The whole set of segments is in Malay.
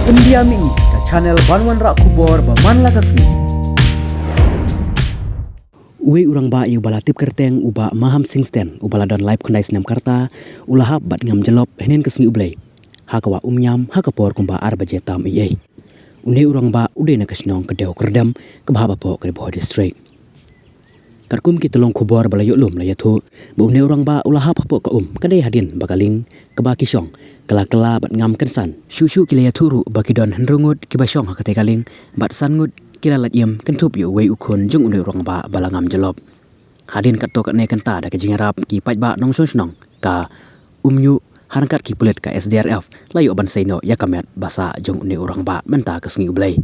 Pendiami ke channel Banwan Rak Kubor Baman Lagasmi. Uwe urang ba yu balatip kerteng uba maham singsten ubala don live kondais nam karta ulahap bat ngam jelop henen kesngi ublei hakawa umnyam hakapor kumba arba jetam iye une urang ba ude na kasnong kedeu kerdam kebahaba po ke boh district karkum ki telong kubor bala lum la yathu bu une urang ba ulahap po ka kadai hadin bakaling keba kisong kela bat ngam kensan shushu ki la yathuru bakidon henrungut kibasong hakate kaling bat sangut kila lat yem kentup yu wei ukun jung unu rong ba balangam jelop hadin kat to kat ne kenta da ke jingarap ki paj ba nong sonong ka umyu harangkat ki pulet ka SDRF layu ban seino ya kamet basa jung unu orang ba menta ke sengi ublei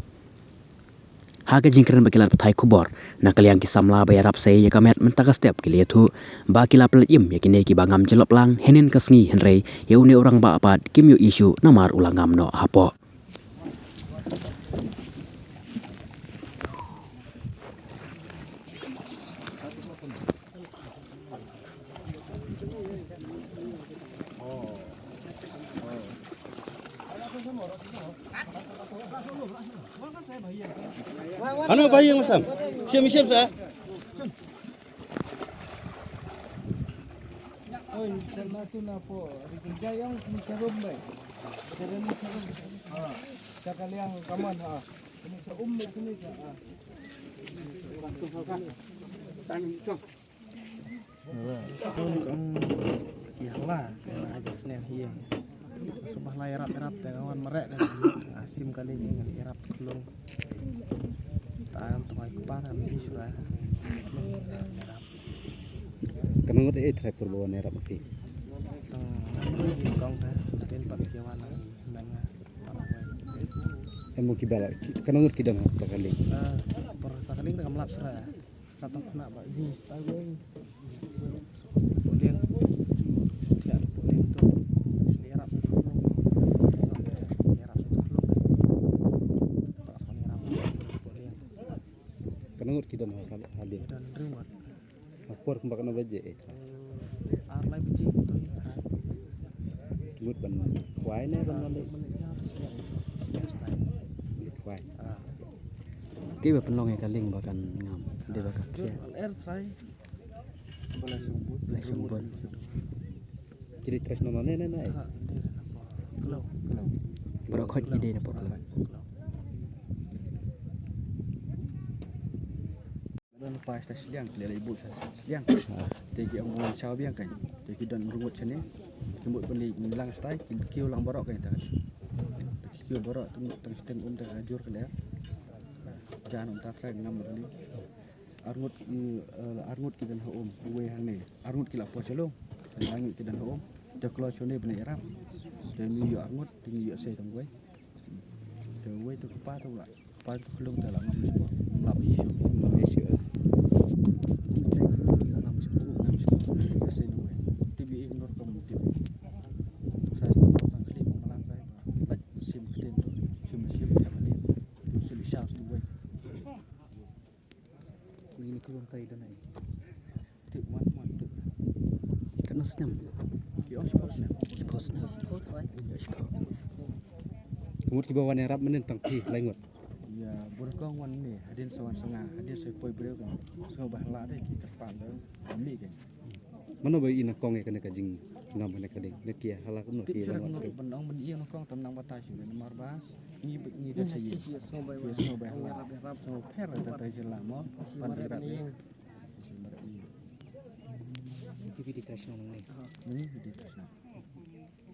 ha ke jingkren bakilat pathai kubor na kaliang ki samla bayarap sei ya kamet menta ka step ki letu ba kila pelet yem ya kine ki bangam jelop lang henin ke sengi henrei ya unu orang ba apat kim yu isu namar ulangam no hapo Ano ba yung masam? Siya sa? Oy, sama tu na po. Kerja yang ni serum baik. Serum ni serum. Sekali yang kaman ha. Ini sa ini ha. Iyalah, kena aja senang hiang. Subah lah erap dengan merek dan asim kali ini dengan erap belum. Tam tumai kupat kami sudah. Kanang ngot try perbawan erap api. Kong dah, den pak jawan dengan Emo kibala. Kanang ngot kidang bakali. per sekali dengan melap serah. Kata kena pak jenis tahu. Kemudian tiap kemudian tu erap itu erap itu Kanang ngot kidang hadir. dan rumah Apor kumbakan baje. arlai biji tu Ngot ban kwai ne ban nale. Kwai. ki ba penlong ya kaling bakan ngam de bakan kia air try boleh sebut sumbut Jadi tres nono ne ne. kalau berokot ide na pokok dan pas tas siang dia ibu siang tegi ang bulan saw biang kan tegi dan rungut sini kembut beli ngilang stai kiu lang borok kan ta kiu borok teng stem ta hajur kan ya jangan ta trai ngam beli arngut kidan hoom we hang ne arngut kila po selong langit kidan hoom dak lo sone beli ram dan mi yo arngut tinggi yo sei tong we tu pa tu la pa tu kelung ta la ngam semua lap isu isu ini kulung tai dan ai ikan nasnam Ngot kibawan erap menen tang pi lengot. ya burkong wan ni hadin sawan sanga hadin sai poi breu kan so bahla deh ki terpan deh ambi kan Mana ba ina kong e kana kajing ngam ne kading. Ne kia halak no ti kia. sudah menurut pendong ben iya kong tenang batas ni marba ni dah cai so bahla so per ta ta jela mo pan berat ni ki di tres nong ni ni di tasna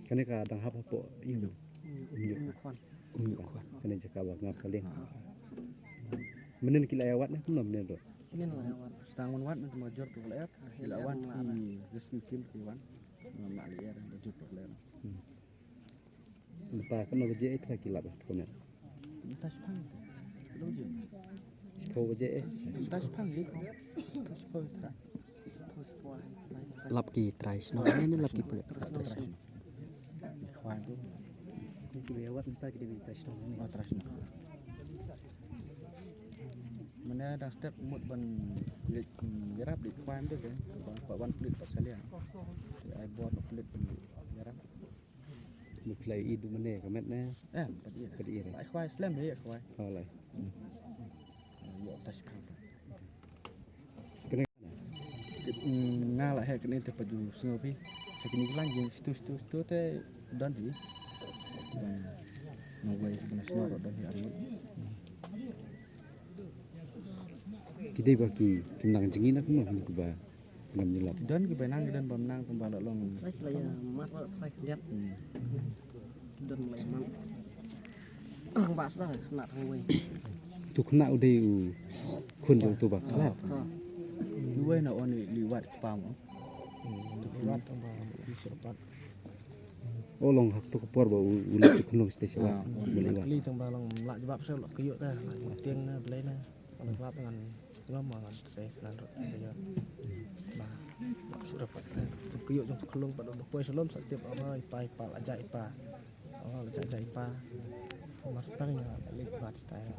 Kana ka dang hap po iu. umyu kuat Kana jaka ba ngap kaling. Menen kila awat ne pun menen ro. ini lah yang stangun wat nanti major tu leer lawan ki resmi kim ki wan nak leer major tu leer Pa kana baje e tra kila ba komen. tas pang lo je Po baje e. tas pang ni tas pang tra lap ki trais no ini lap ki pulet khwan tu Ni ki awat nta ki di tas nong ni. matras ni mana dah step mut ban kulit garap di khwan tu kan pak wan kulit pasalia ai bot kulit ban garap một play ít đúng này có mét nè bật ít này lại khoai slam đấy khoai thôi lại bộ touch phẳng cái này nga lại hay cái này tập ju sungai pi sekini lagi situ teh dan di ngawai nasional dan di arut kita bagi kenang jengin aku mah aku bah ngam nyelap dan ke benang dan pemenang tembalak long Saya kira ya mat saya lihat dan mulai mat. Orang bahas dah nak tanggung. tu kena udah kun jauh tu bah kelat dua na oni liwat pam Lihat tambah di serpat. oh long hak tu kepor bah ulit tu kun long station boleh bah Kali tambah long lak jebab saya lak kuyuk dah. Tiang na belai na. Kalau jebab dengan lama kan saya nan ya. Bah sudah pat. Kuyuk jong kelung pada dok selom setiap orang ipai pal aja ipa. Oh aja ipa. Martanya lipat style.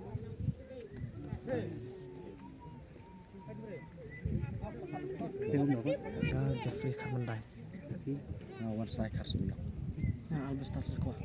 tengok apa Jeffrey Carmendai. wan sai khar sum Nah, Albestar sekolah.